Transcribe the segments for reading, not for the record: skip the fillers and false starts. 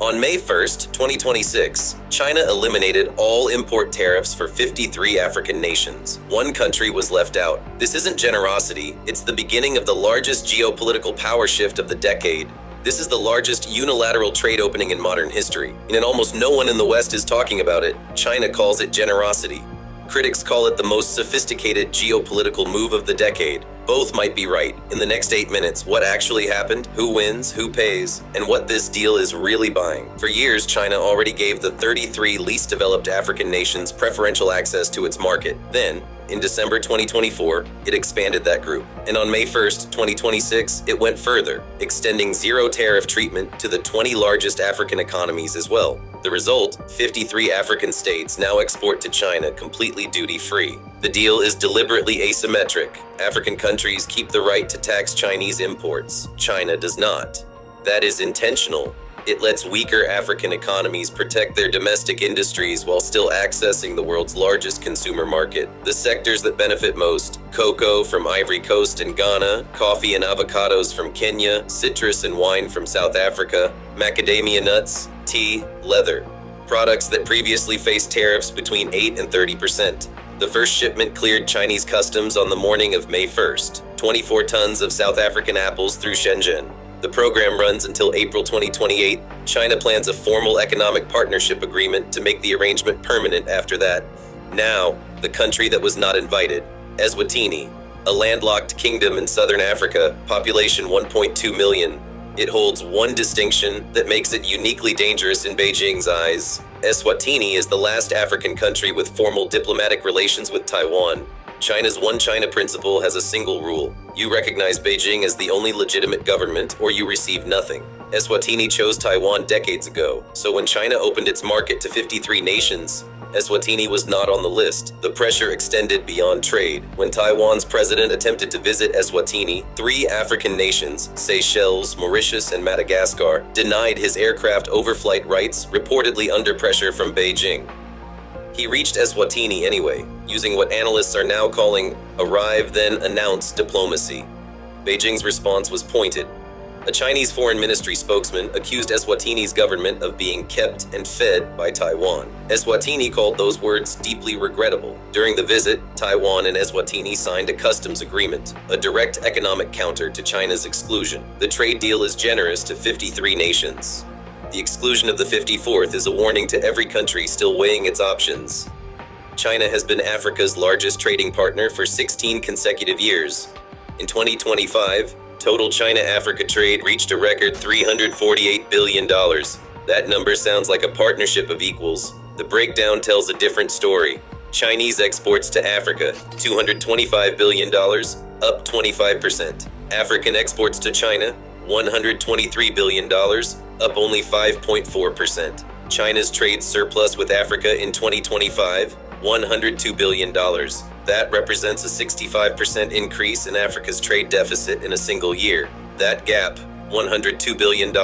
On May 1st, 2026, China eliminated all import tariffs for 53 African nations. One country was left out. This isn't generosity, it's the beginning of the largest geopolitical power shift of the decade. This is the largest unilateral trade opening in modern history, and almost no one in the West is talking about it. China calls it generosity. Critics call it the most sophisticated geopolitical move of the decade. Both might be right. In the next 8 minutes, what actually happened, who wins, who pays, and what this deal is really buying. For years, China already gave the 33 least developed African nations preferential access to its market. Then, in December 2024, it expanded that group. And on May 1st, 2026, it went further, extending zero tariff treatment to the 20 largest African economies as well. The result, 53 African states now export to China completely duty-free. The deal is deliberately asymmetric. African countries keep the right to tax Chinese imports. China does not. That is intentional. It lets weaker African economies protect their domestic industries while still accessing the world's largest consumer market. The sectors that benefit most: cocoa from Ivory Coast and Ghana, coffee and avocados from Kenya, citrus and wine from South Africa, macadamia nuts, tea, leather. Products that previously faced tariffs between 8 and 30%. The first shipment cleared Chinese customs on the morning of May 1st, 24 tons of South African apples through Shenzhen. The program runs until April 2028. China plans a formal economic partnership agreement to make the arrangement permanent after that. Now, the country that was not invited, Eswatini, a landlocked kingdom in southern Africa, population 1.2 million. It holds one distinction that makes it uniquely dangerous in Beijing's eyes. Eswatini is the last African country with formal diplomatic relations with Taiwan. China's One China principle has a single rule. You recognize Beijing as the only legitimate government, or you receive nothing. Eswatini chose Taiwan decades ago, so when China opened its market to 53 nations, Eswatini was not on the list. The pressure extended beyond trade. When Taiwan's president attempted to visit Eswatini, 3 African nations, Seychelles, Mauritius, and Madagascar, denied his aircraft overflight rights, reportedly under pressure from Beijing. He reached Eswatini anyway, using what analysts are now calling arrive then announce diplomacy. Beijing's response was pointed. A Chinese foreign ministry spokesman accused Eswatini's government of being kept and fed by Taiwan. Eswatini called those words deeply regrettable. During the visit, Taiwan and Eswatini signed a customs agreement, a direct economic counter to China's exclusion. The trade deal is generous to 53 nations. The exclusion of the 54th is a warning to every country still weighing its options. China has been Africa's largest trading partner for 16 consecutive years. In 2025, total China-Africa trade reached a record $348 billion. That number sounds like a partnership of equals. The breakdown tells a different story. Chinese exports to Africa, $225 billion, up 25%. African exports to China, $123 billion, up only 5.4%. China's trade surplus with Africa in 2025, $102 billion. That represents a 65% increase in Africa's trade deficit in a single year. That gap, $102 billion,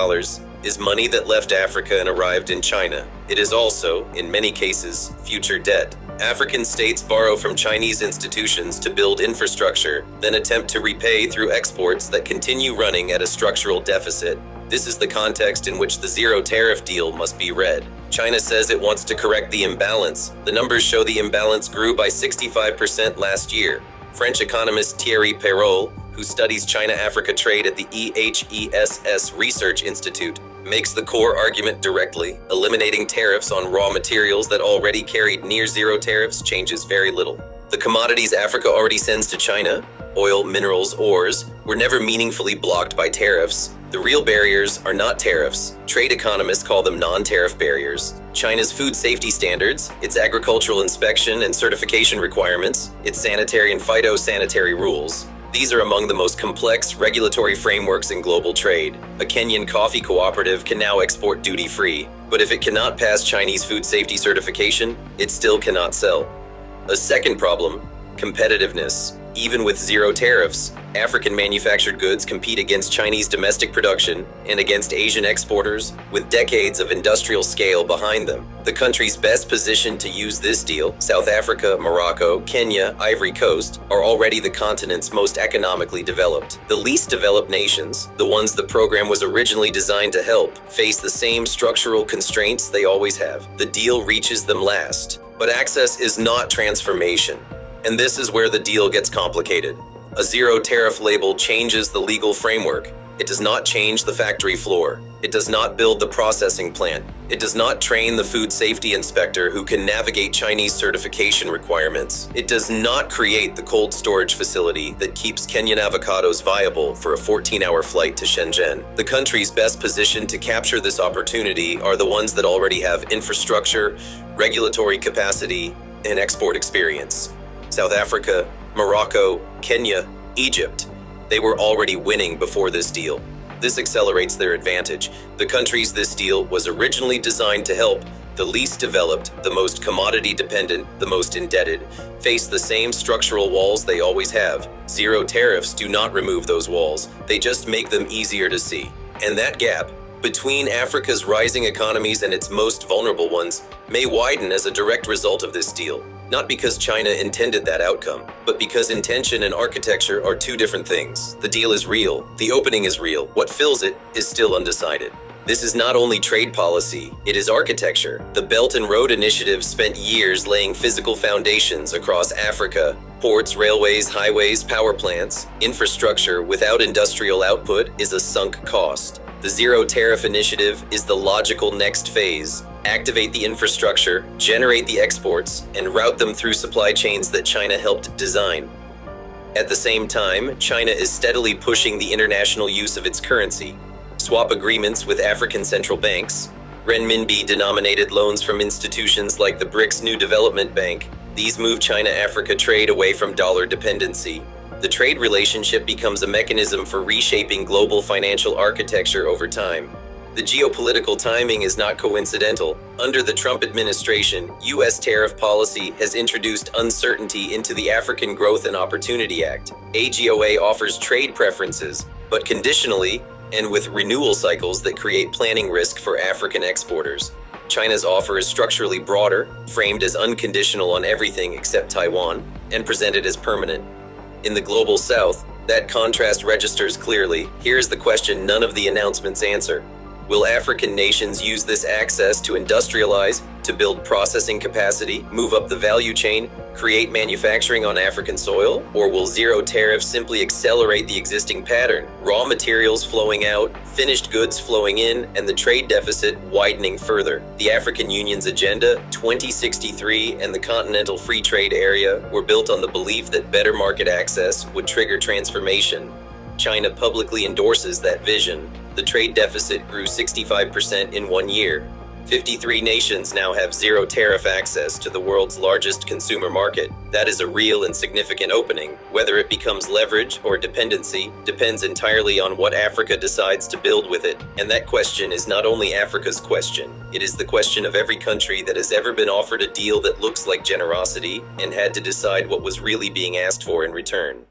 is money that left Africa and arrived in China. It is also, in many cases, future debt. African states borrow from Chinese institutions to build infrastructure, then attempt to repay through exports that continue running at a structural deficit. This is the context in which the zero tariff deal must be read. China says it wants to correct the imbalance. The numbers show the imbalance grew by 65% last year. French economist Thierry Pairault, who studies China-Africa trade at the EHESS Research Institute, makes the core argument directly. Eliminating tariffs on raw materials that already carried near zero tariffs changes very little. The commodities Africa already sends to China, oil, minerals, ores, were never meaningfully blocked by tariffs. The real barriers are not tariffs. Trade economists call them non-tariff barriers. China's food safety standards, its agricultural inspection and certification requirements, its sanitary and phytosanitary rules. These are among the most complex regulatory frameworks in global trade. A Kenyan coffee cooperative can now export duty-free, but if it cannot pass Chinese food safety certification, it still cannot sell. A second problem, competitiveness. Even with zero tariffs, African manufactured goods compete against Chinese domestic production and against Asian exporters with decades of industrial scale behind them. The countries best positioned to use this deal, South Africa, Morocco, Kenya, Ivory Coast, are already the continent's most economically developed. The least developed nations, the ones the program was originally designed to help, face the same structural constraints they always have. The deal reaches them last. But access is not transformation. And this is where the deal gets complicated. A zero tariff label changes the legal framework. It does not change the factory floor. It does not build the processing plant. It does not train the food safety inspector who can navigate Chinese certification requirements. It does not create the cold storage facility that keeps Kenyan avocados viable for a 14-hour flight to Shenzhen. The countries best positioned to capture this opportunity are the ones that already have infrastructure, regulatory capacity, and export experience. South Africa, Morocco, Kenya, Egypt. They were already winning before this deal. This accelerates their advantage. The countries this deal was originally designed to help, the least developed, the most commodity dependent, the most indebted, face the same structural walls they always have. Zero tariffs do not remove those walls. They just make them easier to see. And that gap between Africa's rising economies and its most vulnerable ones may widen as a direct result of this deal. Not because China intended that outcome, but because intention and architecture are two different things. The deal is real. The opening is real. What fills it is still undecided. This is not only trade policy, it is architecture. The Belt and Road Initiative spent years laying physical foundations across Africa. Ports, railways, highways, power plants. Infrastructure without industrial output is a sunk cost. The Zero Tariff Initiative is the logical next phase. Activate the infrastructure, generate the exports, and route them through supply chains that China helped design. At the same time, China is steadily pushing the international use of its currency. Swap agreements with African central banks, renminbi-denominated loans from institutions like the BRICS New Development Bank. These move China-Africa trade away from dollar dependency. The trade relationship becomes a mechanism for reshaping global financial architecture over time. The geopolitical timing is not coincidental. Under the Trump administration, U.S. tariff policy has introduced uncertainty into the African Growth and Opportunity Act. AGOA offers trade preferences, but conditionally and with renewal cycles that create planning risk for African exporters. China's offer is structurally broader, framed as unconditional on everything except Taiwan, and presented as permanent. In the Global South, that contrast registers clearly. Here's the question none of the announcements answer. Will African nations use this access to industrialize, to build processing capacity, move up the value chain, create manufacturing on African soil? Or will zero tariffs simply accelerate the existing pattern? Raw materials flowing out, finished goods flowing in, and the trade deficit widening further. The African Union's Agenda 2063 and the Continental Free Trade Area were built on the belief that better market access would trigger transformation. China publicly endorses that vision. The trade deficit grew 65% in 1 year. 53 nations now have zero tariff access to the world's largest consumer market. That is a real and significant opening. Whether it becomes leverage or dependency depends entirely on what Africa decides to build with it. And that question is not only Africa's question. It is the question of every country that has ever been offered a deal that looks like generosity and had to decide what was really being asked for in return.